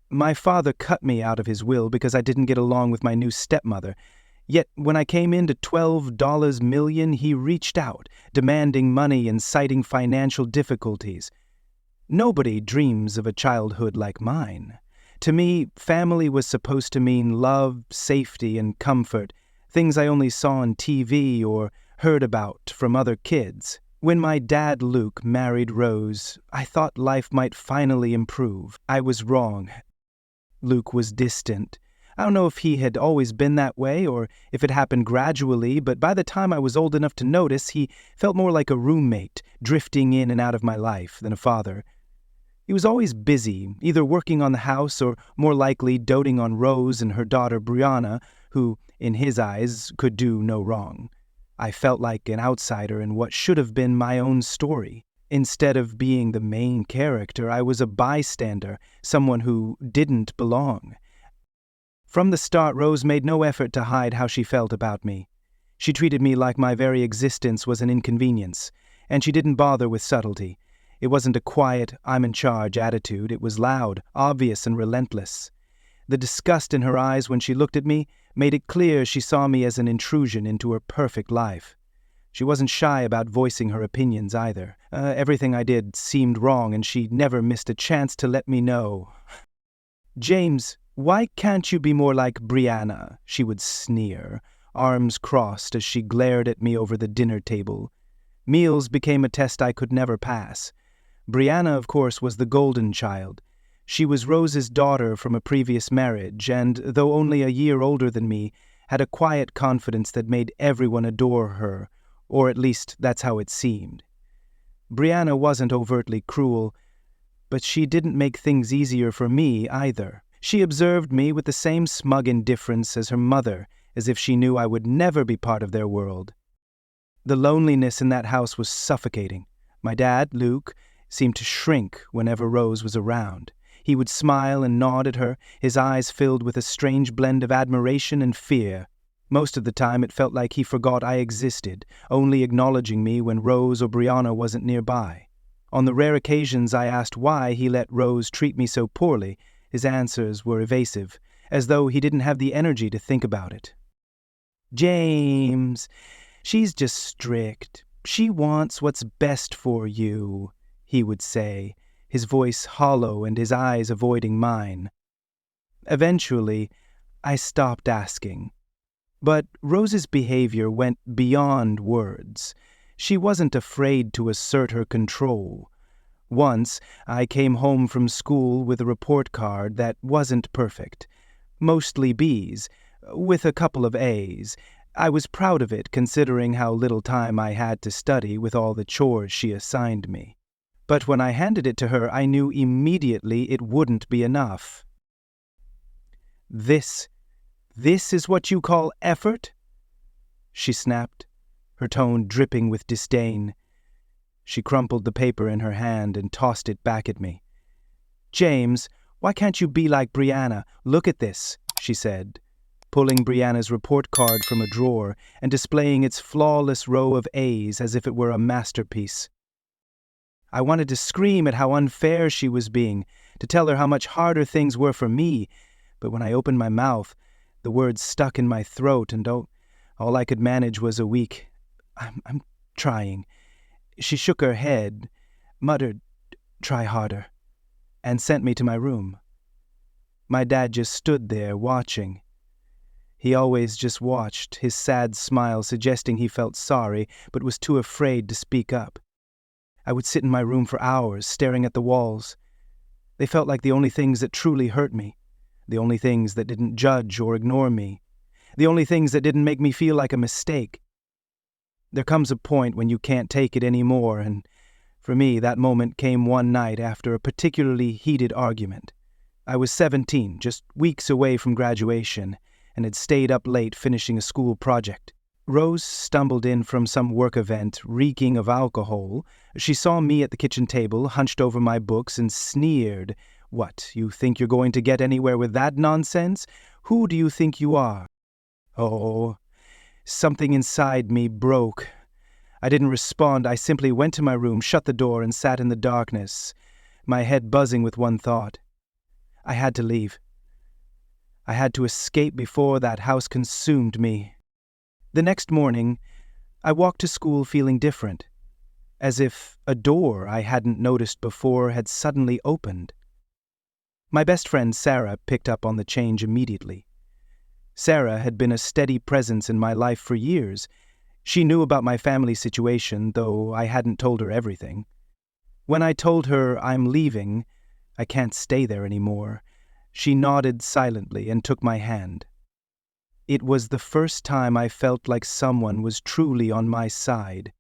My father cut me out of his will because I didn't get along with my new stepmother. Yet when I came in to $12 million, he reached out, demanding money and citing financial difficulties. Nobody dreams of a childhood like mine. To me, family was supposed to mean love, safety, and comfort, things I only saw on TV or heard about from other kids. When my dad, Luke, married Rose, I thought life might finally improve. I was wrong. Luke was distant. I don't know if he had always been that way or if it happened gradually, but by the time I was old enough to notice, he felt more like a roommate, drifting in and out of my life than a father. He was always busy, either working on the house or, more likely, doting on Rose and her daughter Brianna, who, in his eyes, could do no wrong. I felt like an outsider in what should have been my own story. Instead of being the main character, I was a bystander, someone who didn't belong. From the start, Rose made no effort to hide how she felt about me. She treated me like my very existence was an inconvenience, and she didn't bother with subtlety. It wasn't a quiet, I'm-in-charge attitude. It was loud, obvious, and relentless. The disgust in her eyes when she looked at me made it clear she saw me as an intrusion into her perfect life. She wasn't shy about voicing her opinions either. Everything I did seemed wrong, and she never missed a chance to let me know. "James, why can't you be more like Brianna?" she would sneer, arms crossed as she glared at me over the dinner table. Meals became a test I could never pass. Brianna, of course, was the golden child. She was Rose's daughter from a previous marriage, and, though only a year older than me, had a quiet confidence that made everyone adore her, or at least that's how it seemed. Brianna wasn't overtly cruel, but she didn't make things easier for me either. She observed me with the same smug indifference as her mother, as if she knew I would never be part of their world. The loneliness in that house was suffocating. My dad, Luke, seemed to shrink whenever Rose was around. He would smile and nod at her, his eyes filled with a strange blend of admiration and fear. Most of the time it felt like he forgot I existed, only acknowledging me when Rose or Brianna wasn't nearby. On the rare occasions I asked why he let Rose treat me so poorly, his answers were evasive, as though he didn't have the energy to think about it. "James, she's just strict. She wants what's best for you," he would say, his voice hollow and his eyes avoiding mine. Eventually, I stopped asking. But Rose's behavior went beyond words. She wasn't afraid to assert her control. Once, I came home from school with a report card that wasn't perfect. Mostly B's, with a couple of A's. I was proud of it, considering how little time I had to study with all the chores she assigned me. But when I handed it to her, I knew immediately it wouldn't be enough. This is what you call effort?" she snapped, her tone dripping with disdain. She crumpled the paper in her hand and tossed it back at me. "James, why can't you be like Brianna? Look at this," she said, pulling Brianna's report card from a drawer and displaying its flawless row of A's as if it were a masterpiece. I wanted to scream at how unfair she was being, to tell her how much harder things were for me, but when I opened my mouth, the words stuck in my throat, and all I could manage was a weak, I'm trying." She shook her head, muttered, "Try harder," and sent me to my room. My dad just stood there, watching. He always just watched, his sad smile suggesting he felt sorry, but was too afraid to speak up. I would sit in my room for hours, staring at the walls. They felt like the only things that truly hurt me, the only things that didn't judge or ignore me, the only things that didn't make me feel like a mistake. There comes a point when you can't take it anymore, and for me that moment came one night after a particularly heated argument. I was 17, just weeks away from graduation, and had stayed up late finishing a school project. Rose stumbled in from some work event, reeking of alcohol. She saw me at the kitchen table, hunched over my books, and sneered. "What, you think you're going to get anywhere with that nonsense? Who do you think you are?" Oh, something inside me broke. I didn't respond. I simply went to my room, shut the door, and sat in the darkness, my head buzzing with one thought. I had to leave. I had to escape before that house consumed me. The next morning, I walked to school feeling different, as if a door I hadn't noticed before had suddenly opened. My best friend Sarah picked up on the change immediately. Sarah had been a steady presence in my life for years. She knew about my family situation, though I hadn't told her everything. When I told her I'm leaving, I can't stay there anymore, she nodded silently and took my hand. It was the first time I felt like someone was truly on my side.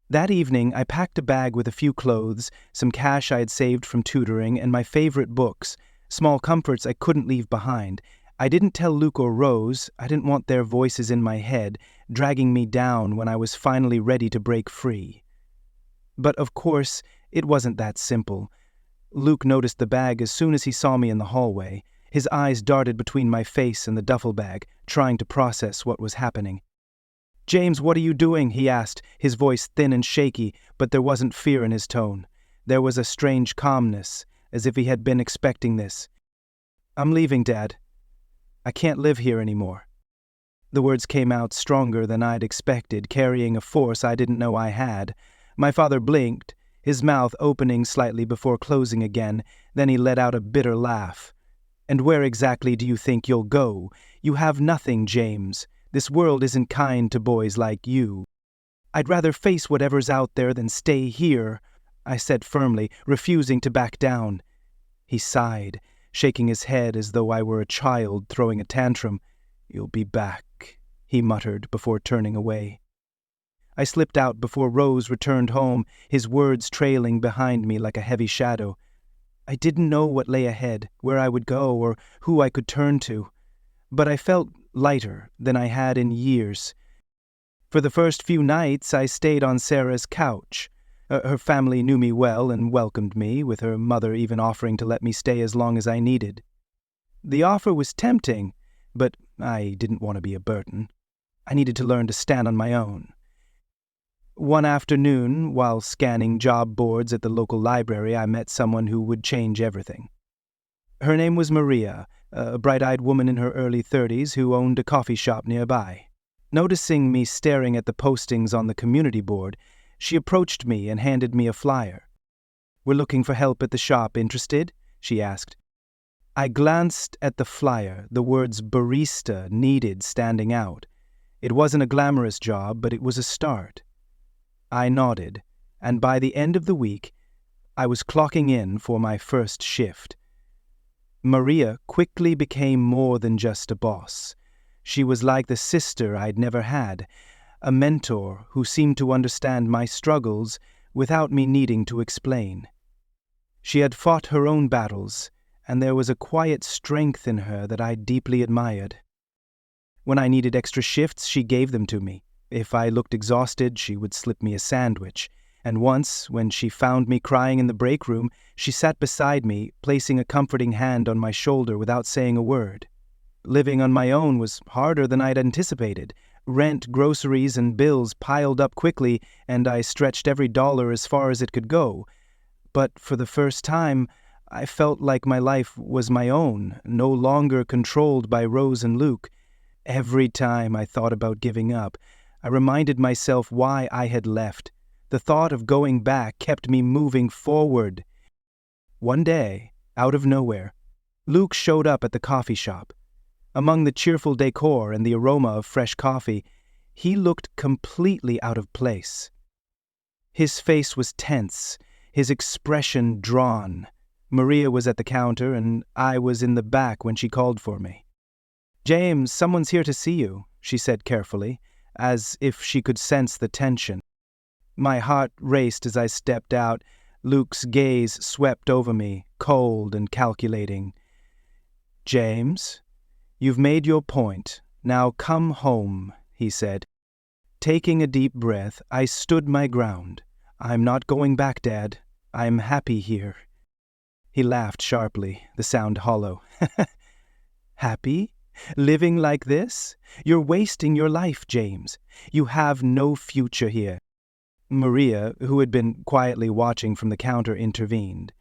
That evening, I packed a bag with a few clothes, some cash I had saved from tutoring, and my favorite books, small comforts I couldn't leave behind. I didn't tell Luke or Rose. I didn't want their voices in my head, dragging me down when I was finally ready to break free. But of course, it wasn't that simple. Luke noticed the bag as soon as he saw me in the hallway. His eyes darted between my face and the duffel bag, trying to process what was happening. "James, what are you doing?" he asked, his voice thin and shaky, but there wasn't fear in his tone. There was a strange calmness, as if he had been expecting this. "I'm leaving, Dad. I can't live here anymore." The words came out stronger than I'd expected, carrying a force I didn't know I had. My father blinked, his mouth opening slightly before closing again. Then he let out a bitter laugh. "And where exactly do you think you'll go? You have nothing, James. This world isn't kind to boys like you." "I'd rather face whatever's out there than stay here," I said firmly, refusing to back down. He sighed, shaking his head as though I were a child throwing a tantrum. "You'll be back," he muttered before turning away. I slipped out before Rose returned home, his words trailing behind me like a heavy shadow. I didn't know what lay ahead, where I would go, or who I could turn to, but I felt lighter than I had in years. For the first few nights, I stayed on Sarah's couch. Her family knew me well and welcomed me, with her mother even offering to let me stay as long as I needed. The offer was tempting, but I didn't want to be a burden. I needed to learn to stand on my own. One afternoon, while scanning job boards at the local library, I met someone who would change everything. Her name was Maria, a bright-eyed woman in her early 30s who owned a coffee shop nearby. Noticing me staring at the postings on the community board, she approached me and handed me a flyer. "We're looking for help at the shop. Interested?" she asked. I glanced at the flyer, the words barista needed standing out. It wasn't a glamorous job, but it was a start. I nodded, and by the end of the week, I was clocking in for my first shift. Maria quickly became more than just a boss. She was like the sister I'd never had, a mentor who seemed to understand my struggles without me needing to explain. She had fought her own battles, and there was a quiet strength in her that I deeply admired. When I needed extra shifts, she gave them to me. If I looked exhausted, she would slip me a sandwich. And once, when she found me crying in the break room, she sat beside me, placing a comforting hand on my shoulder without saying a word. Living on my own was harder than I'd anticipated. Rent, groceries, and bills piled up quickly, and I stretched every dollar as far as it could go. But for the first time, I felt like my life was my own, no longer controlled by Rose and Luke. Every time I thought about giving up, I reminded myself why I had left. The thought of going back kept me moving forward. One day, out of nowhere, Luke showed up at the coffee shop. Among the cheerful decor and the aroma of fresh coffee, he looked completely out of place. His face was tense, his expression drawn. Maria was at the counter, and I was in the back when she called for me. "James, someone's here to see you," she said carefully, as if she could sense the tension. My heart raced as I stepped out. Luke's gaze swept over me, cold and calculating. "James, you've made your point. Now come home," he said. Taking a deep breath, I stood my ground. "I'm not going back, Dad. I'm happy here." He laughed sharply, the sound hollow. "Happy? Living like this? You're wasting your life, James. You have no future here." Maria, who had been quietly watching from the counter, intervened.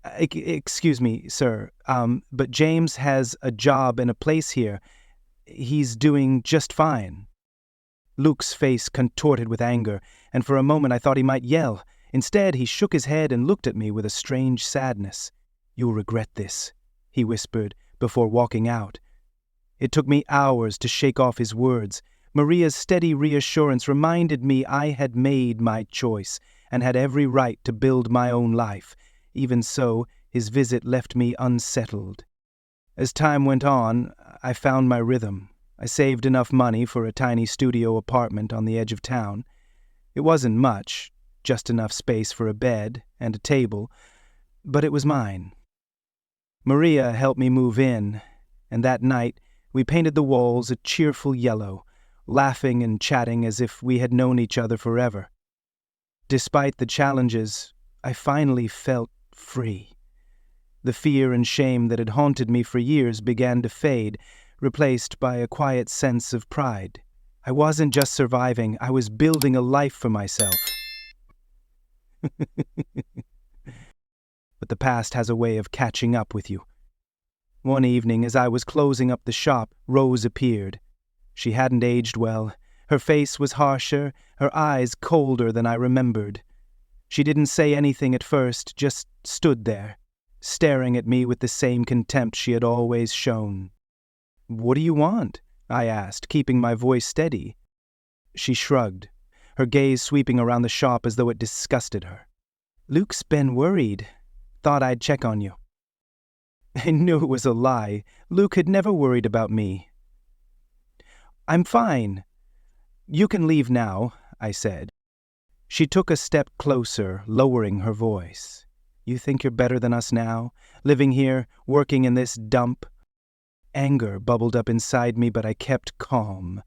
Excuse me, sir, but James has a job and a place here. He's doing just fine." Luke's face contorted with anger, and for a moment I thought he might yell. Instead, he shook his head and looked at me with a strange sadness. "You'll regret this," he whispered before walking out. It took me hours to shake off his words. Maria's steady reassurance reminded me I had made my choice and had every right to build my own life. Even so, his visit left me unsettled. As time went on, I found my rhythm. I saved enough money for a tiny studio apartment on the edge of town. It wasn't much, just enough space for a bed and a table, but it was mine. Maria helped me move in, and that night we painted the walls a cheerful yellow, laughing and chatting as if we had known each other forever. Despite the challenges, I finally felt free. The fear and shame that had haunted me for years began to fade, replaced by a quiet sense of pride. I wasn't just surviving, I was building a life for myself. But the past has a way of catching up with you. One evening, as I was closing up the shop, Rose appeared. She hadn't aged well. Her face was harsher, her eyes colder than I remembered. She didn't say anything at first, just stood there, staring at me with the same contempt she had always shown. "What do you want?" I asked, keeping my voice steady. She shrugged, her gaze sweeping around the shop as though it disgusted her. "Luke's been worried. Thought I'd check on you." I knew it was a lie. Luke had never worried about me. "I'm fine. You can leave now," I said. She took a step closer, lowering her voice. "You think you're better than us now, living here, working in this dump?" Anger bubbled up inside me, but I kept calm.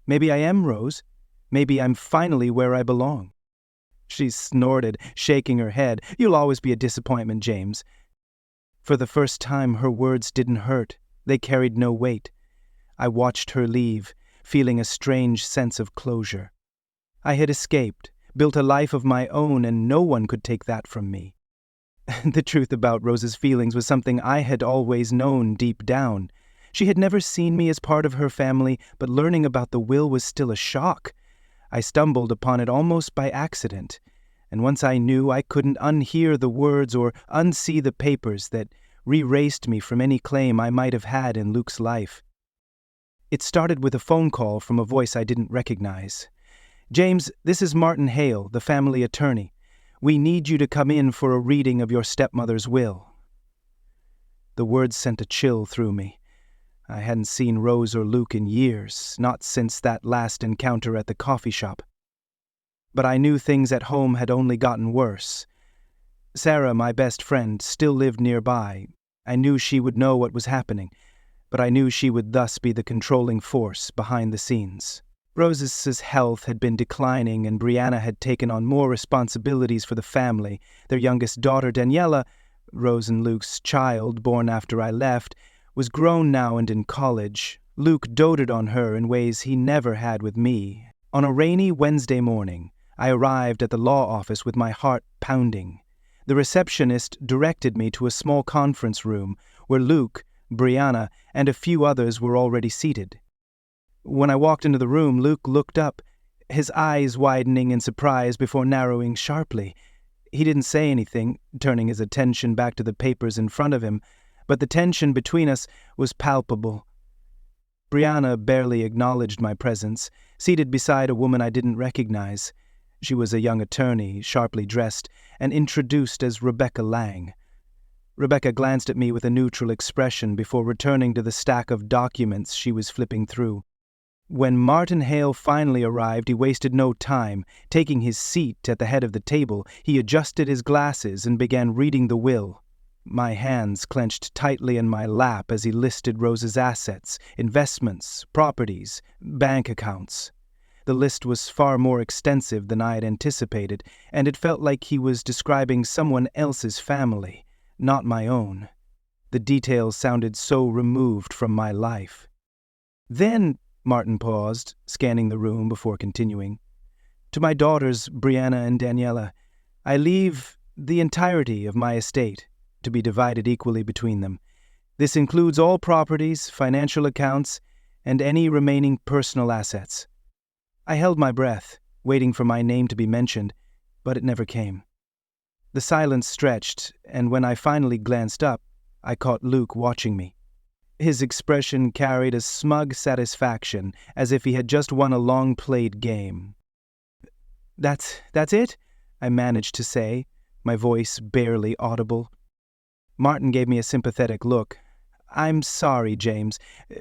"Maybe I am, Rose. Maybe I'm finally where I belong." She snorted, shaking her head. "You'll always be a disappointment, James." For the first time, her words didn't hurt. They carried no weight. I watched her leave, feeling a strange sense of closure. I had escaped, built a life of my own, and no one could take that from me. The truth about Rose's feelings was something I had always known deep down. She had never seen me as part of her family, but learning about the will was still a shock. I stumbled upon it almost by accident, and once I knew, I couldn't unhear the words or unsee the papers that re-raced me from any claim I might have had in Luke's life. It started with a phone call from a voice I didn't recognize. "James, this is Martin Hale, the family attorney. We need you to come in for a reading of your stepmother's will." The words sent a chill through me. I hadn't seen Rose or Luke in years, not since that last encounter at the coffee shop. But I knew things at home had only gotten worse. Sarah, my best friend, still lived nearby. I knew she would know what was happening, but I knew she would thus be the controlling force behind the scenes. Rose's health had been declining, and Brianna had taken on more responsibilities for the family. Their youngest daughter, Daniela, Rose and Luke's child, born after I left, was grown now and in college. Luke doted on her in ways he never had with me. On a rainy Wednesday morning, I arrived at the law office with my heart pounding. The receptionist directed me to a small conference room where Luke, Brianna, and a few others were already seated. When I walked into the room, Luke looked up, his eyes widening in surprise before narrowing sharply. He didn't say anything, turning his attention back to the papers in front of him, but the tension between us was palpable. Brianna barely acknowledged my presence, seated beside a woman I didn't recognize. She was a young attorney, sharply dressed, and introduced as Rebecca Lang. Rebecca glanced at me with a neutral expression before returning to the stack of documents she was flipping through. When Martin Hale finally arrived, he wasted no time. Taking his seat at the head of the table, he adjusted his glasses and began reading the will. My hands clenched tightly in my lap as he listed Rose's assets, investments, properties, bank accounts. The list was far more extensive than I had anticipated, and it felt like he was describing someone else's family, not my own. The details sounded so removed from my life. "Then," Martin paused, scanning the room before continuing, "to my daughters, Brianna and Daniela, I leave the entirety of my estate. to be divided equally between them. This includes all properties, financial accounts, and any remaining personal assets. I held my breath, waiting for my name to be mentioned, but it never came. The silence stretched, and when I finally glanced up, I caught Luke watching me. His expression carried a smug satisfaction, as if he had just won a long-played game. That's it?" I managed to say, my voice barely audible. Martin gave me a sympathetic look. "I'm sorry, James.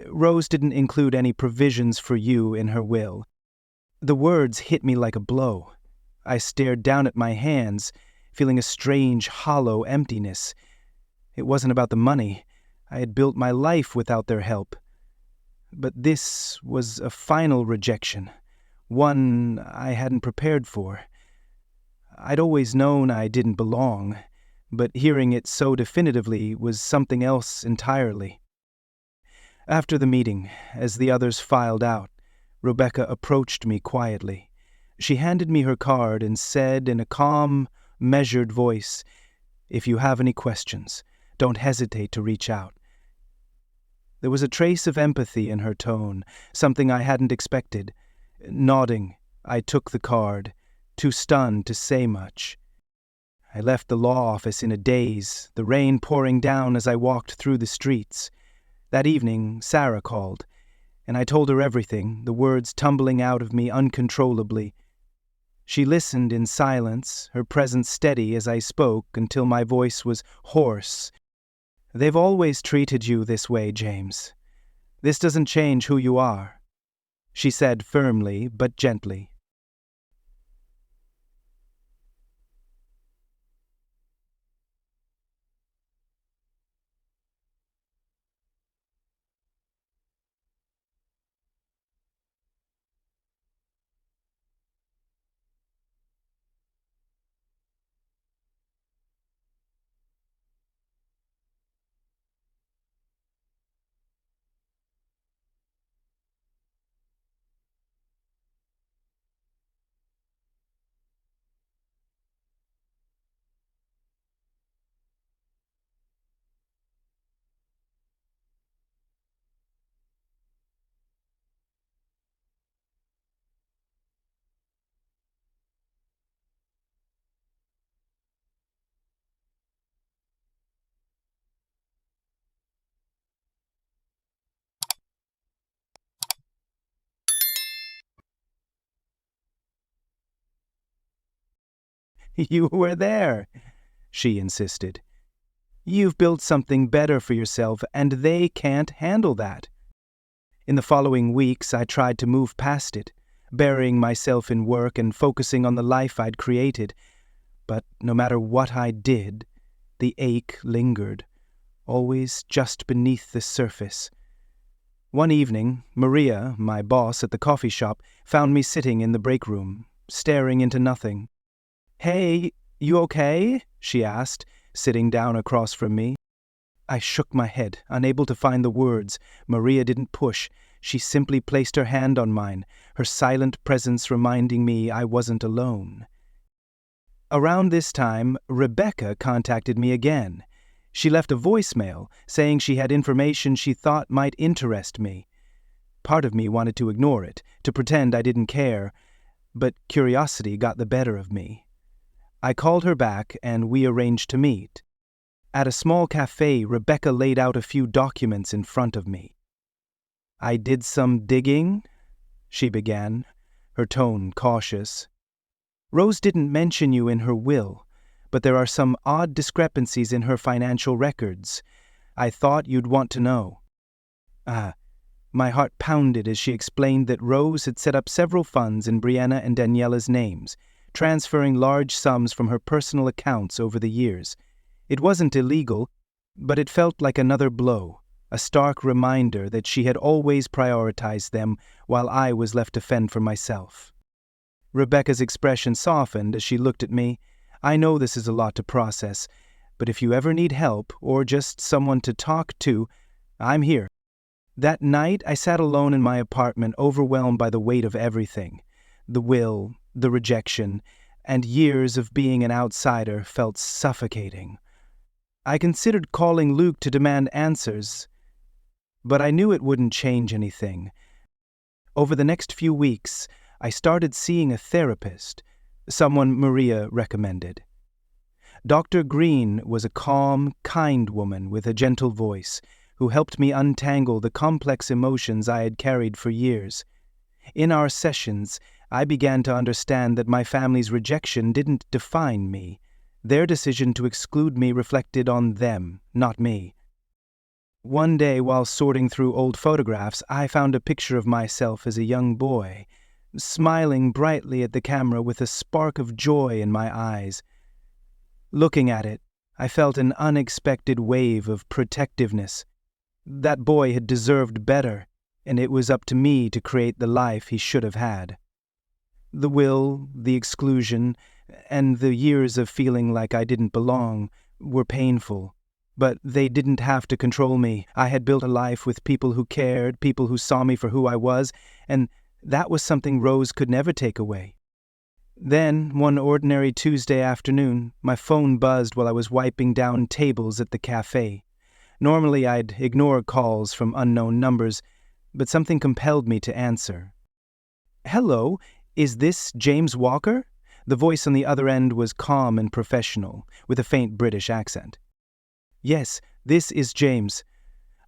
Rose didn't include any provisions for you in her will." The words hit me like a blow. I stared down at my hands, feeling a strange, hollow emptiness. It wasn't about the money. I had built my life without their help. But this was a final rejection, one I hadn't prepared for. I'd always known I didn't belong, but hearing it so definitively was something else entirely. After the meeting, as the others filed out, Rebecca approached me quietly. She handed me her card and said in a calm, measured voice, "If you have any questions, don't hesitate to reach out." There was a trace of empathy in her tone, something I hadn't expected. Nodding, I took the card, too stunned to say much. I left the law office in a daze, the rain pouring down as I walked through the streets. That evening, Sarah called, and I told her everything, the words tumbling out of me uncontrollably. She listened in silence, her presence steady as I spoke until my voice was hoarse. "They've always treated you this way, James. This doesn't change who you are," she said firmly but gently. "You were there," she insisted. "You've built something better for yourself, and they can't handle that." In the following weeks, I tried to move past it, burying myself in work and focusing on the life I'd created. But no matter what I did, the ache lingered, always just beneath the surface. One evening, Maria, my boss at the coffee shop, found me sitting in the break room, staring into nothing. "Hey, you okay?" she asked, sitting down across from me. I shook my head, unable to find the words. Maria didn't push. She simply placed her hand on mine, her silent presence reminding me I wasn't alone. Around this time, Rebecca contacted me again. She left a voicemail saying she had information she thought might interest me. Part of me wanted to ignore it, to pretend I didn't care, but curiosity got the better of me. I called her back and we arranged to meet. At a small cafe, Rebecca laid out a few documents in front of me. "I did some digging," she began, her tone cautious. "Rose didn't mention you in her will, but there are some odd discrepancies in her financial records. I thought you'd want to know." My heart pounded as she explained that Rose had set up several funds in Brianna and Daniela's names, transferring large sums from her personal accounts over the years. It wasn't illegal, but it felt like another blow, a stark reminder that she had always prioritized them while I was left to fend for myself. Rebecca's expression softened as she looked at me. "I know this is a lot to process, but if you ever need help or just someone to talk to, I'm here." That night, I sat alone in my apartment, overwhelmed by the weight of everything. The will, the rejection, and years of being an outsider felt suffocating. I considered calling Luke to demand answers, but I knew it wouldn't change anything. Over the next few weeks, I started seeing a therapist, someone Maria recommended. Dr. Green was a calm, kind woman with a gentle voice who helped me untangle the complex emotions I had carried for years. In our sessions, I began to understand that my family's rejection didn't define me. Their decision to exclude me reflected on them, not me. One day, while sorting through old photographs, I found a picture of myself as a young boy, smiling brightly at the camera with a spark of joy in my eyes. Looking at it, I felt an unexpected wave of protectiveness. That boy had deserved better, and it was up to me to create the life he should have had. The will, the exclusion, and the years of feeling like I didn't belong were painful. But they didn't have to control me. I had built a life with people who cared, people who saw me for who I was, and that was something Rose could never take away. Then, one ordinary Tuesday afternoon, my phone buzzed while I was wiping down tables at the cafe. Normally I'd ignore calls from unknown numbers, but something compelled me to answer. "Hello, is this James Walker?" The voice on the other end was calm and professional, with a faint British accent. "Yes, this is James,"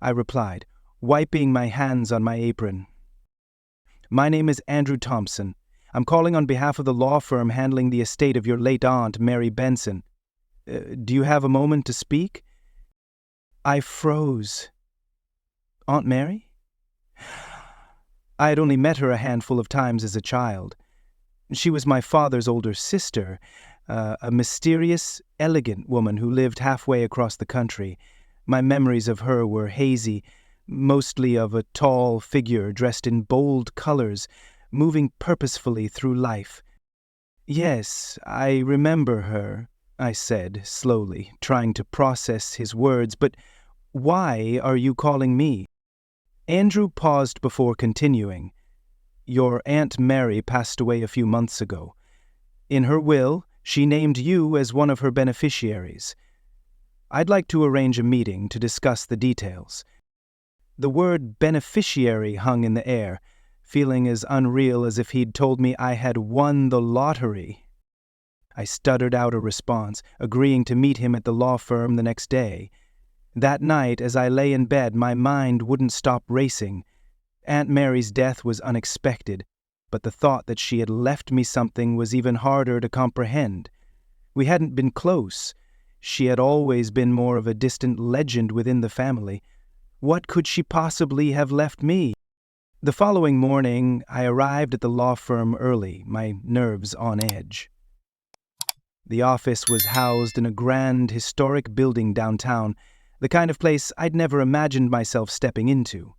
I replied, wiping my hands on my apron. "My name is Andrew Thompson. I'm calling on behalf of the law firm handling the estate of your late aunt, Mary Benson. Do you have a moment to speak?" I froze. Aunt Mary? I had only met her a handful of times as a child. She was my father's older sister, a mysterious, elegant woman who lived halfway across the country. My memories of her were hazy, mostly of a tall figure dressed in bold colors, moving purposefully through life. "Yes, I remember her," I said slowly, trying to process his words, "but why are you calling me?" Andrew paused before continuing. "Your Aunt Mary passed away a few months ago. In her will, she named you as one of her beneficiaries. I'd like to arrange a meeting to discuss the details." The word beneficiary hung in the air, feeling as unreal as if he'd told me I had won the lottery. I stuttered out a response, agreeing to meet him at the law firm the next day. That night, as I lay in bed, my mind wouldn't stop racing. Aunt Mary's death was unexpected, but the thought that she had left me something was even harder to comprehend. We hadn't been close. She had always been more of a distant legend within the family. What could she possibly have left me? The following morning, I arrived at the law firm early, my nerves on edge. The office was housed in a grand, historic building downtown, the kind of place I'd never imagined myself stepping into.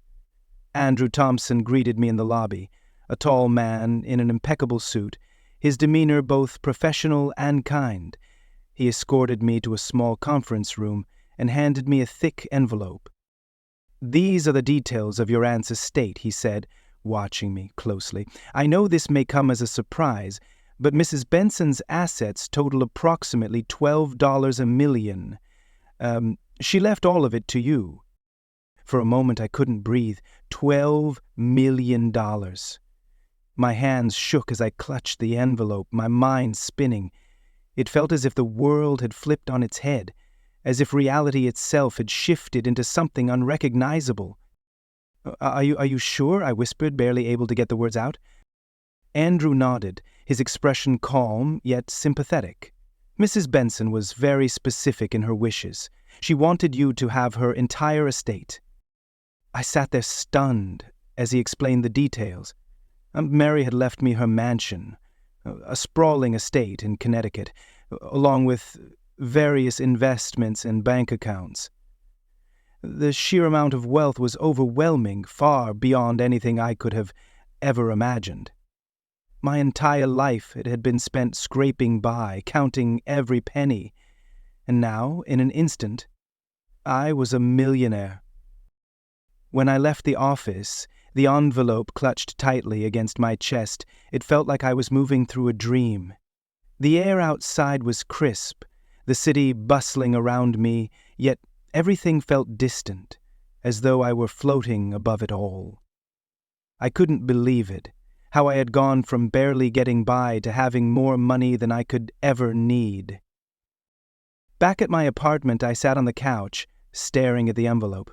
Andrew Thompson greeted me in the lobby, a tall man in an impeccable suit, his demeanor both professional and kind. He escorted me to a small conference room and handed me a thick envelope. "These are the details of your aunt's estate," he said, watching me closely. "I know this may come as a surprise, but Mrs. Benson's assets total approximately $12 a million. She left all of it to you." For a moment I couldn't breathe. $12 million. My hands shook as I clutched the envelope, my mind spinning. It felt as if the world had flipped on its head, as if reality itself had shifted into something unrecognizable. Are you sure?" I whispered, barely able to get the words out. Andrew nodded, his expression calm yet sympathetic. "Mrs. Benson was very specific in her wishes. She wanted you to have her entire estate." I sat there stunned as he explained the details. Mary had left me her mansion, a sprawling estate in Connecticut, along with various investments and bank accounts. The sheer amount of wealth was overwhelming, far beyond anything I could have ever imagined. My entire life it had been spent scraping by, counting every penny, and now, in an instant, I was a millionaire. When I left the office, the envelope clutched tightly against my chest. It felt like I was moving through a dream. The air outside was crisp, the city bustling around me, yet everything felt distant, as though I were floating above it all. I couldn't believe it, how I had gone from barely getting by to having more money than I could ever need. Back at my apartment, I sat on the couch, staring at the envelope.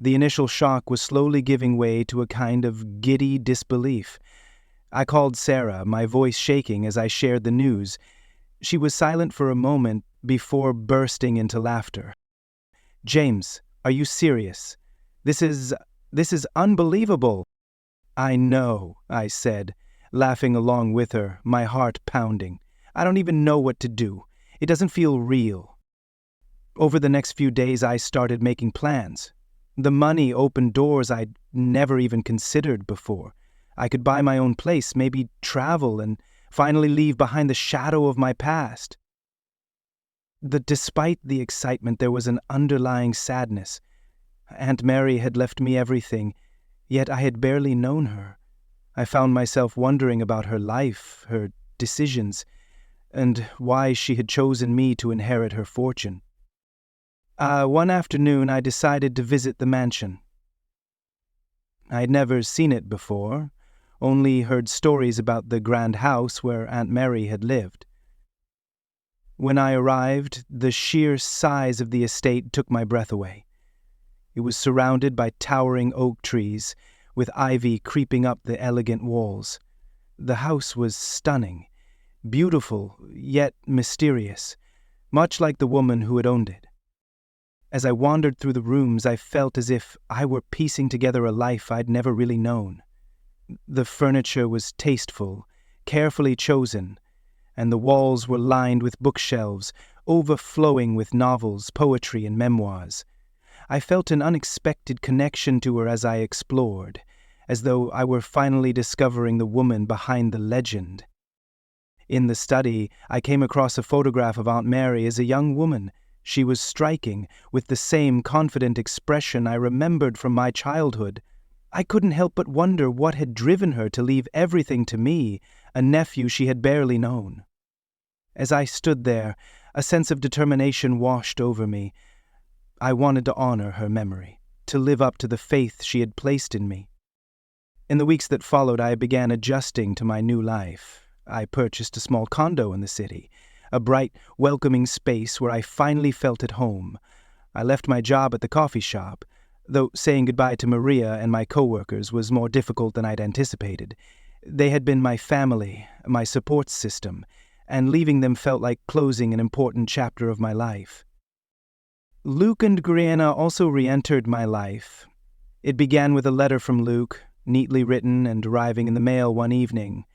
The initial shock was slowly giving way to a kind of giddy disbelief. I called Sarah, my voice shaking as I shared the news. She was silent for a moment before bursting into laughter. "James, are you serious? This is unbelievable." "I know," I said, laughing along with her, my heart pounding. "I don't even know what to do. It doesn't feel real." Over the next few days, I started making plans. The money opened doors I'd never even considered before. I could buy my own place, maybe travel, and finally leave behind the shadow of my past. Despite the excitement, there was an underlying sadness. Aunt Mary had left me everything, yet I had barely known her. I found myself wondering about her life, her decisions, and why she had chosen me to inherit her fortune. One afternoon, I decided to visit the mansion. I'd never seen it before, only heard stories about the grand house where Aunt Mary had lived. When I arrived, the sheer size of the estate took my breath away. It was surrounded by towering oak trees, with ivy creeping up the elegant walls. The house was stunning, beautiful, yet mysterious, much like the woman who had owned it. As I wandered through the rooms, I felt as if I were piecing together a life I'd never really known. The furniture was tasteful, carefully chosen, and the walls were lined with bookshelves, overflowing with novels, poetry, and memoirs. I felt an unexpected connection to her as I explored, as though I were finally discovering the woman behind the legend. In the study, I came across a photograph of Aunt Mary as a young woman. She was striking, with the same confident expression I remembered from my childhood. I couldn't help but wonder what had driven her to leave everything to me, a nephew she had barely known. As I stood there, a sense of determination washed over me. I wanted to honor her memory, to live up to the faith she had placed in me. In the weeks that followed, I began adjusting to my new life. I purchased a small condo in the city, a bright, welcoming space where I finally felt at home. I left my job at the coffee shop, though saying goodbye to Maria and my coworkers was more difficult than I'd anticipated. They had been my family, my support system, and leaving them felt like closing an important chapter of my life. Luke and Brianna also re-entered my life. It began with a letter from Luke, neatly written and arriving in the mail one evening.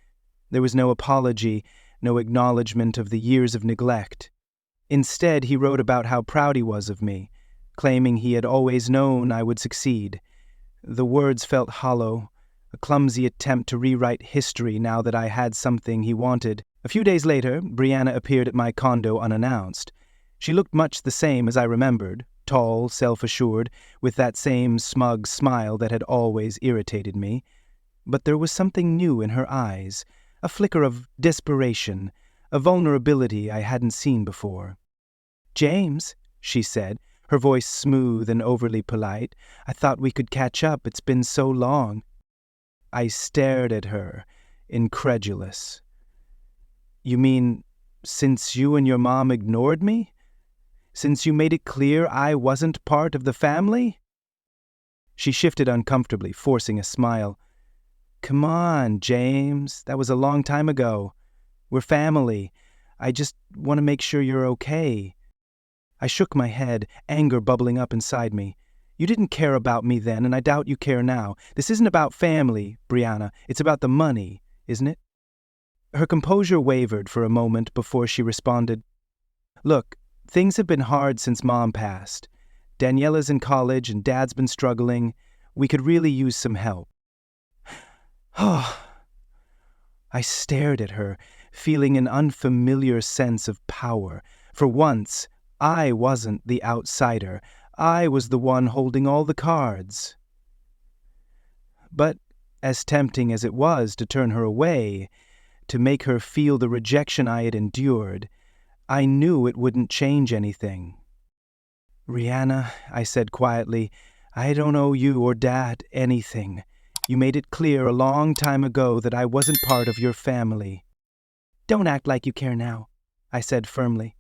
There was no apology, no acknowledgement of the years of neglect. Instead, he wrote about how proud he was of me, claiming he had always known I would succeed. The words felt hollow, a clumsy attempt to rewrite history now that I had something he wanted. A few days later, Brianna appeared at my condo unannounced. She looked much the same as I remembered, tall, self-assured, with that same smug smile that had always irritated me. But there was something new in her eyes, a flicker of desperation, a vulnerability I hadn't seen before. "James," she said, her voice smooth and overly polite, "I thought we could catch up. It's been so long." I stared at her, incredulous. "You mean, since you and your mom ignored me? Since you made it clear I wasn't part of the family?" She shifted uncomfortably, forcing a smile. "Come on, James. That was a long time ago. We're family. I just want to make sure you're okay." I shook my head, anger bubbling up inside me. "You didn't care about me then, and I doubt you care now. This isn't about family, Brianna. It's about the money, isn't it?" Her composure wavered for a moment before she responded. "Look, things have been hard since Mom passed. Daniela's in college and Dad's been struggling. We could really use some help." I stared at her, feeling an unfamiliar sense of power. For once, I wasn't the outsider. I was the one holding all the cards. But as tempting as it was to turn her away, to make her feel the rejection I had endured, I knew it wouldn't change anything. "Rihanna," I said quietly, "I don't owe you or Dad anything. You made it clear a long time ago that I wasn't part of your family." "Don't act like you care now," I said firmly.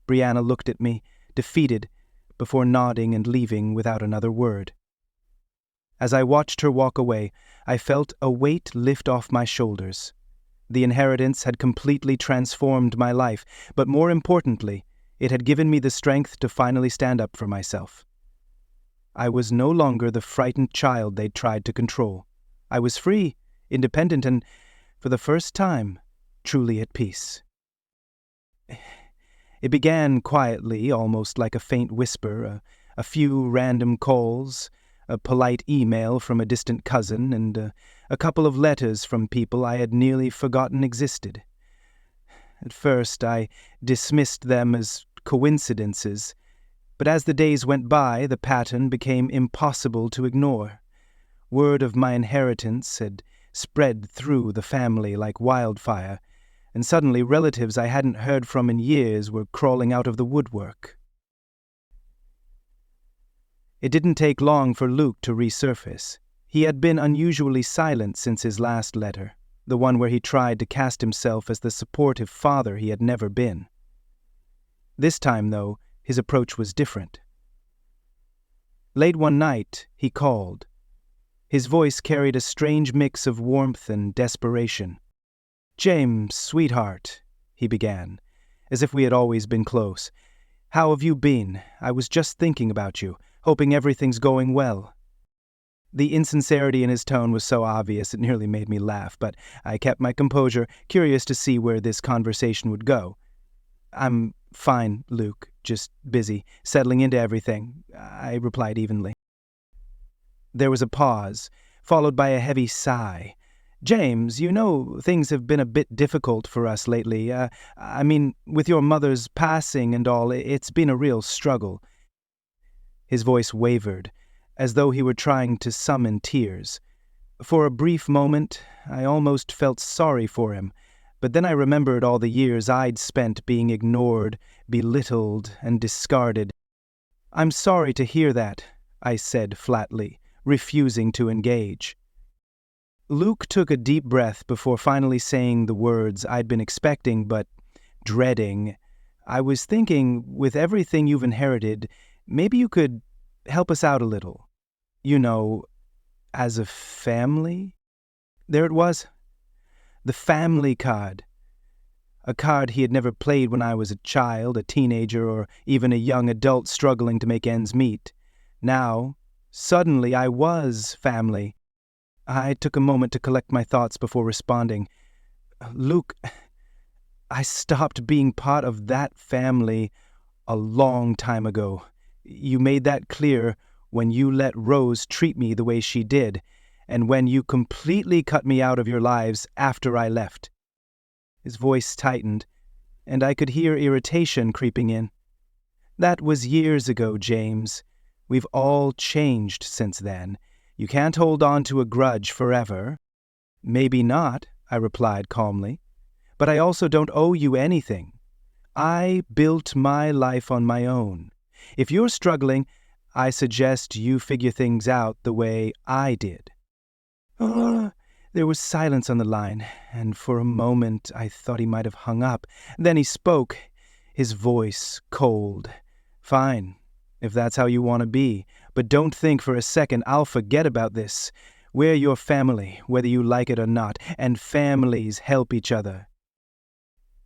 Brianna looked at me, defeated, before nodding and leaving without another word. As I watched her walk away, I felt a weight lift off my shoulders. The inheritance had completely transformed my life, but more importantly, it had given me the strength to finally stand up for myself. I was no longer the frightened child they'd tried to control. I was free, independent, and, for the first time, truly at peace. It began quietly, almost like a faint whisper, a few random calls, a polite email from a distant cousin, and a couple of letters from people I had nearly forgotten existed. At first, I dismissed them as coincidences, but as the days went by, the pattern became impossible to ignore. Word of my inheritance had spread through the family like wildfire, and suddenly relatives I hadn't heard from in years were crawling out of the woodwork. It didn't take long for Luke to resurface. He had been unusually silent since his last letter, the one where he tried to cast himself as the supportive father he had never been. This time, though, his approach was different. Late one night, he called. His voice carried a strange mix of warmth and desperation. "James, sweetheart," he began, as if we had always been close. "How have you been? I was just thinking about you, hoping everything's going well." The insincerity in his tone was so obvious it nearly made me laugh, but I kept my composure, curious to see where this conversation would go. "I'm fine, Luke, just busy, settling into everything," I replied evenly. There was a pause, followed by a heavy sigh. "James, you know things have been a bit difficult for us lately. With your mother's passing and all, it's been a real struggle." His voice wavered, as though he were trying to summon tears. For a brief moment, I almost felt sorry for him, but then I remembered all the years I'd spent being ignored, belittled, and discarded. "I'm sorry to hear that," I said flatly, refusing to engage. Luke took a deep breath before finally saying the words I'd been expecting but dreading. "I was thinking, with everything you've inherited, maybe you could help us out a little. You know, as a family?" There it was. The family card. A card he had never played when I was a child, a teenager, or even a young adult struggling to make ends meet. Now, suddenly I was family. I took a moment to collect my thoughts before responding. "Luke, I stopped being part of that family a long time ago. You made that clear when you let Rose treat me the way she did, and when you completely cut me out of your lives after I left." His voice tightened, and I could hear irritation creeping in. "That was years ago, James. We've all changed since then. You can't hold on to a grudge forever." "Maybe not," I replied calmly, "but I also don't owe you anything. I built my life on my own. If you're struggling, I suggest you figure things out the way I did." There was silence on the line, and for a moment I thought he might have hung up. Then he spoke, his voice cold. "Fine, if that's how you want to be, but don't think for a second I'll forget about this. We're your family, whether you like it or not, and families help each other."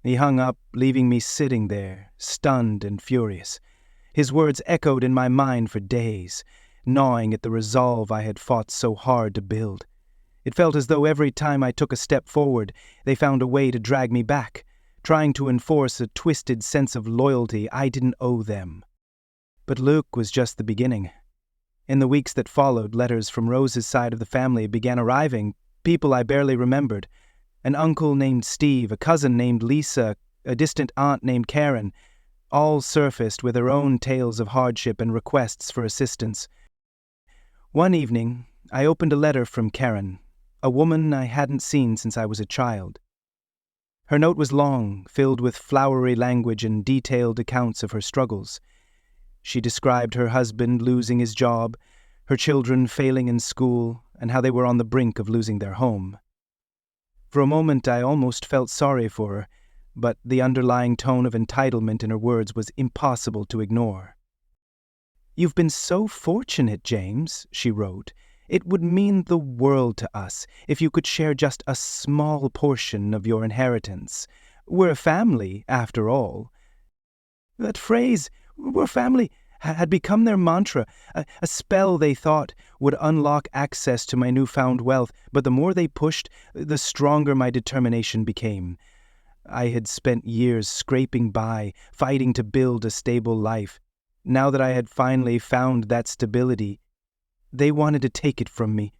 He hung up, leaving me sitting there, stunned and furious. His words echoed in my mind for days, gnawing at the resolve I had fought so hard to build. It felt as though every time I took a step forward, they found a way to drag me back, trying to enforce a twisted sense of loyalty I didn't owe them. But Luke was just the beginning. In the weeks that followed, letters from Rose's side of the family began arriving, people I barely remembered. An uncle named Steve, a cousin named Lisa, a distant aunt named Karen, all surfaced with their own tales of hardship and requests for assistance. One evening, I opened a letter from Karen, a woman I hadn't seen since I was a child. Her note was long, filled with flowery language and detailed accounts of her struggles. She described her husband losing his job, her children failing in school, and how they were on the brink of losing their home. For a moment I almost felt sorry for her, but the underlying tone of entitlement in her words was impossible to ignore. "You've been so fortunate, James," she wrote. "It would mean the world to us if you could share just a small portion of your inheritance. We're a family, after all." That phrase, "we're family," had become their mantra, a spell they thought would unlock access to my newfound wealth, but the more they pushed, the stronger my determination became. I had spent years scraping by, fighting to build a stable life. Now that I had finally found that stability, they wanted to take it from me.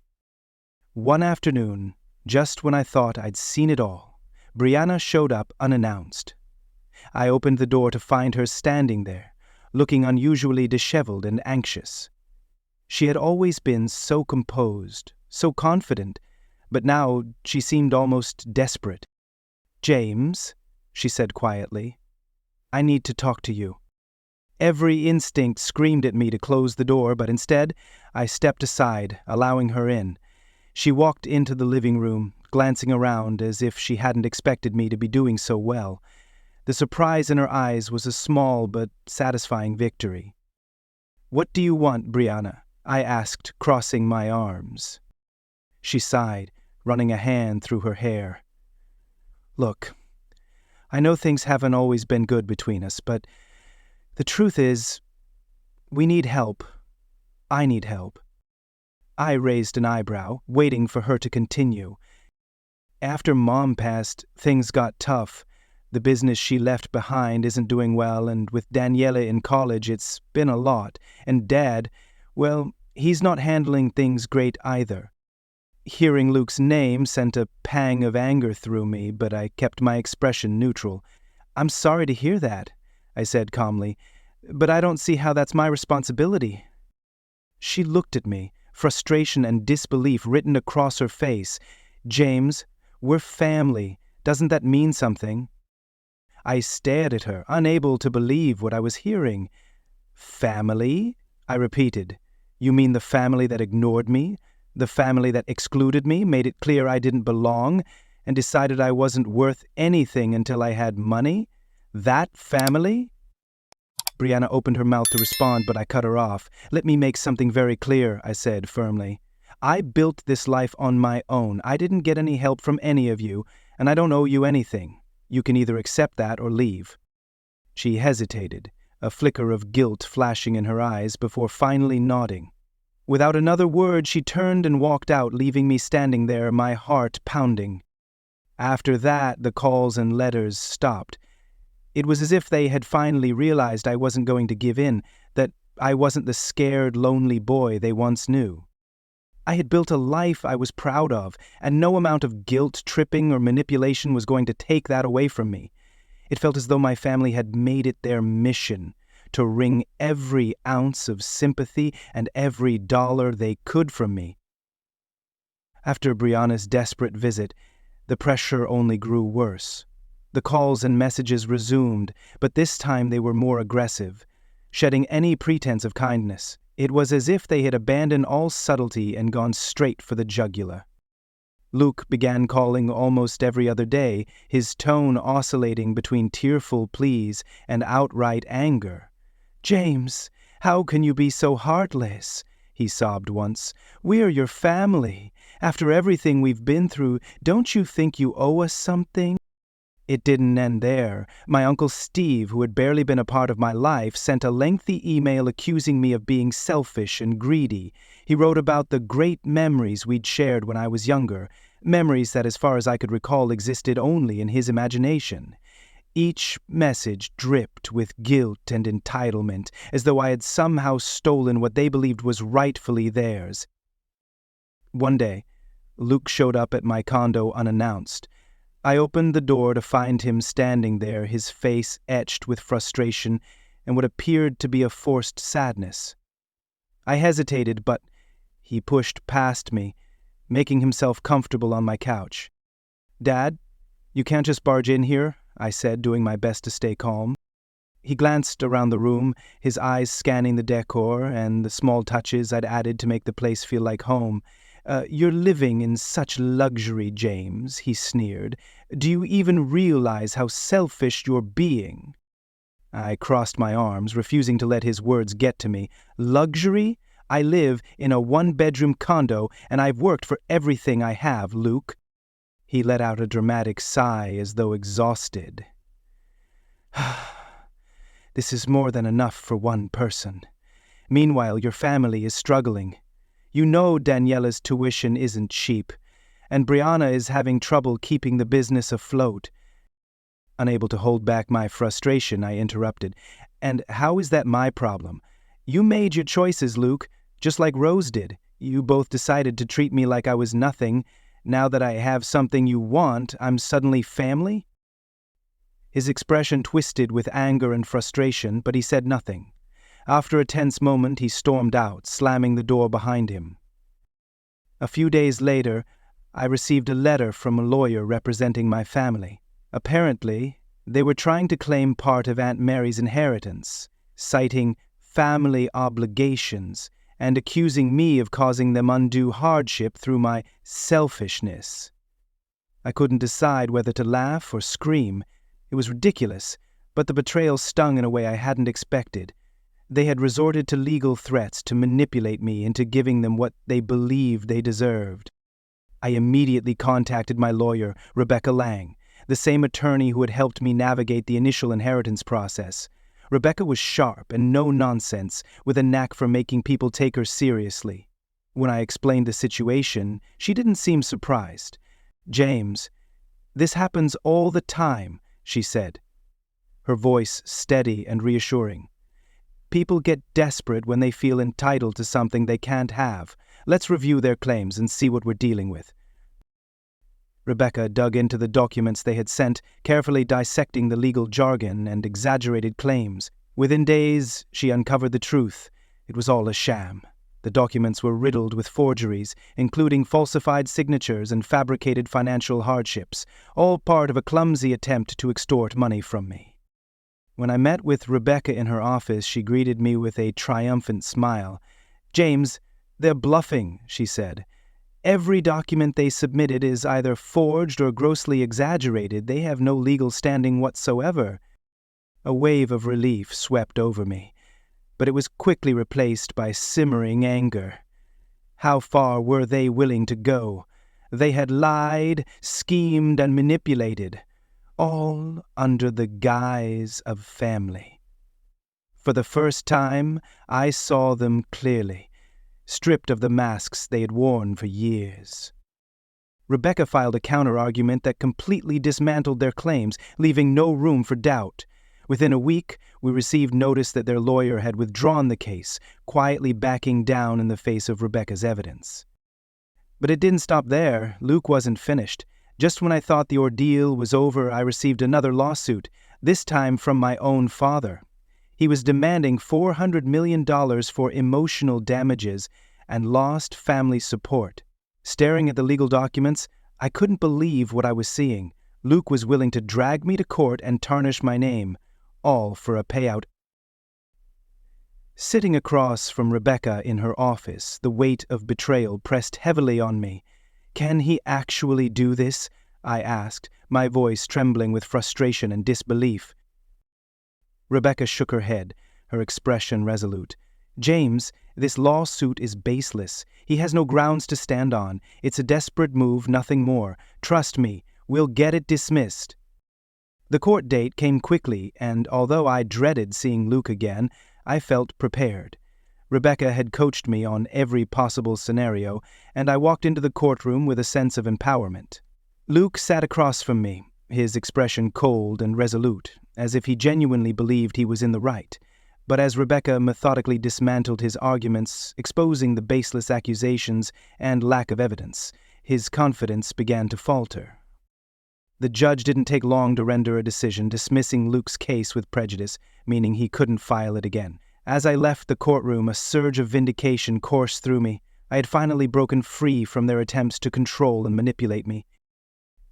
One afternoon, just when I thought I'd seen it all, Brianna showed up unannounced. I opened the door to find her standing there, looking unusually disheveled and anxious. She had always been so composed, so confident, but now she seemed almost desperate. "James," she said quietly, "I need to talk to you." Every instinct screamed at me to close the door, but instead, I stepped aside, allowing her in. She walked into the living room, glancing around as if she hadn't expected me to be doing so well. The surprise in her eyes was a small but satisfying victory. "What do you want, Brianna?" I asked, crossing my arms. She sighed, running a hand through her hair. "Look, I know things haven't always been good between us, but the truth is, we need help. I need help." I raised an eyebrow, waiting for her to continue. "After Mom passed, things got tough. The business she left behind isn't doing well, and with Daniela in college, it's been a lot. And Dad, well, he's not handling things great either." Hearing Luke's name sent a pang of anger through me, but I kept my expression neutral. "I'm sorry to hear that," I said calmly, "but I don't see how that's my responsibility." She looked at me, frustration and disbelief written across her face. "James, we're family. Doesn't that mean something?" I stared at her, unable to believe what I was hearing. "Family?" I repeated. "You mean the family that ignored me? The family that excluded me, made it clear I didn't belong, and decided I wasn't worth anything until I had money? That family?" Brianna opened her mouth to respond, but I cut her off. "Let me make something very clear," I said firmly. "I built this life on my own. I didn't get any help from any of you, and I don't owe you anything. You can either accept that or leave." She hesitated, a flicker of guilt flashing in her eyes before finally nodding. Without another word, she turned and walked out, leaving me standing there, my heart pounding. After that, the calls and letters stopped. It was as if they had finally realized I wasn't going to give in, that I wasn't the scared, lonely boy they once knew. I had built a life I was proud of, and no amount of guilt, tripping, or manipulation was going to take that away from me. It felt as though my family had made it their mission to wring every ounce of sympathy and every dollar they could from me. After Brianna's desperate visit, the pressure only grew worse. The calls and messages resumed, but this time they were more aggressive, shedding any pretense of kindness. It was as if they had abandoned all subtlety and gone straight for the jugular. Luke began calling almost every other day, his tone oscillating between tearful pleas and outright anger. "James, how can you be so heartless?" he sobbed once. "We're your family. After everything we've been through, don't you think you owe us something?" It didn't end there. My Uncle Steve, who had barely been a part of my life, sent a lengthy email accusing me of being selfish and greedy. He wrote about the great memories we'd shared when I was younger, memories that, as far as I could recall, existed only in his imagination. Each message dripped with guilt and entitlement, as though I had somehow stolen what they believed was rightfully theirs. One day, Luke showed up at my condo unannounced. I opened the door to find him standing there, his face etched with frustration and what appeared to be a forced sadness. I hesitated, but he pushed past me, making himself comfortable on my couch. "Dad, you can't just barge in here," I said, doing my best to stay calm. He glanced around the room, his eyes scanning the decor and the small touches I'd added to make the place feel like home. You're living in such luxury, James, he sneered. Do you even realize how selfish you're being? I crossed my arms, refusing to let his words get to me. Luxury? I live in a one-bedroom condo, and I've worked for everything I have, Luke. He let out a dramatic sigh as though exhausted. This is more than enough for one person. Meanwhile, your family is struggling. You know Daniela's tuition isn't cheap, and Brianna is having trouble keeping the business afloat. Unable to hold back my frustration, I interrupted. And how is that my problem? You made your choices, Luke, just like Rose did. You both decided to treat me like I was nothing. Now that I have something you want, I'm suddenly family? His expression twisted with anger and frustration, but he said nothing. After a tense moment, he stormed out, slamming the door behind him. A few days later, I received a letter from a lawyer representing my family. Apparently, they were trying to claim part of Aunt Mary's inheritance, citing family obligations and accusing me of causing them undue hardship through my selfishness. I couldn't decide whether to laugh or scream. It was ridiculous, but the betrayal stung in a way I hadn't expected. They had resorted to legal threats to manipulate me into giving them what they believed they deserved. I immediately contacted my lawyer, Rebecca Lang, the same attorney who had helped me navigate the initial inheritance process. Rebecca was sharp and no-nonsense, with a knack for making people take her seriously. When I explained the situation, she didn't seem surprised. "James, this happens all the time," she said, her voice steady and reassuring. "People get desperate when they feel entitled to something they can't have. Let's review their claims and see what we're dealing with." Rebecca dug into the documents they had sent, carefully dissecting the legal jargon and exaggerated claims. Within days, she uncovered the truth. It was all a sham. The documents were riddled with forgeries, including falsified signatures and fabricated financial hardships, all part of a clumsy attempt to extort money from me. When I met with Rebecca in her office, she greeted me with a triumphant smile. "James, they're bluffing," she said. "Every document they submitted is either forged or grossly exaggerated. They have no legal standing whatsoever." A wave of relief swept over me, but it was quickly replaced by simmering anger. How far were they willing to go? They had lied, schemed, and manipulated, all under the guise of family. For the first time, I saw them clearly, stripped of the masks they had worn for years. Rebecca filed a counter-argument that completely dismantled their claims, leaving no room for doubt. Within a week, we received notice that their lawyer had withdrawn the case, quietly backing down in the face of Rebecca's evidence. But it didn't stop there. Luke wasn't finished. Just when I thought the ordeal was over, I received another lawsuit, this time from my own father. He was demanding $400 million for emotional damages and lost family support. Staring at the legal documents, I couldn't believe what I was seeing. Luke was willing to drag me to court and tarnish my name, all for a payout. Sitting across from Rebecca in her office, the weight of betrayal pressed heavily on me. "Can he actually do this?" I asked, my voice trembling with frustration and disbelief. Rebecca shook her head, her expression resolute. "James, this lawsuit is baseless. He has no grounds to stand on. It's a desperate move, nothing more. Trust me, we'll get it dismissed." The court date came quickly, and although I dreaded seeing Luke again, I felt prepared. Rebecca had coached me on every possible scenario, and I walked into the courtroom with a sense of empowerment. Luke sat across from me, his expression cold and resolute, as if he genuinely believed he was in the right. But as Rebecca methodically dismantled his arguments, exposing the baseless accusations and lack of evidence, his confidence began to falter. The judge didn't take long to render a decision dismissing Luke's case with prejudice, meaning he couldn't file it again. As I left the courtroom, a surge of vindication coursed through me. I had finally broken free from their attempts to control and manipulate me.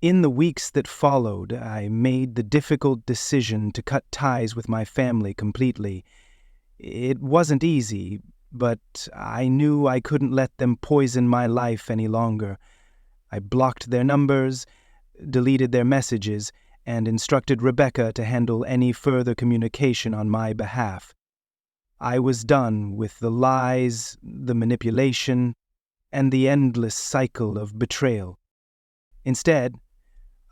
In the weeks that followed, I made the difficult decision to cut ties with my family completely. It wasn't easy, but I knew I couldn't let them poison my life any longer. I blocked their numbers, deleted their messages, and instructed Rebecca to handle any further communication on my behalf. I was done with the lies, the manipulation, and the endless cycle of betrayal. Instead,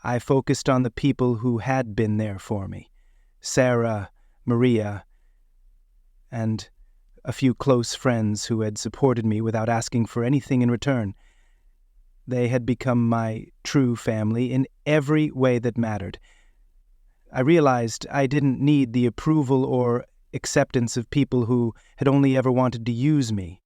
I focused on the people who had been there for me: Sarah, Maria, and a few close friends who had supported me without asking for anything in return. They had become my true family in every way that mattered. I realized I didn't need the approval or acceptance of people who had only ever wanted to use me.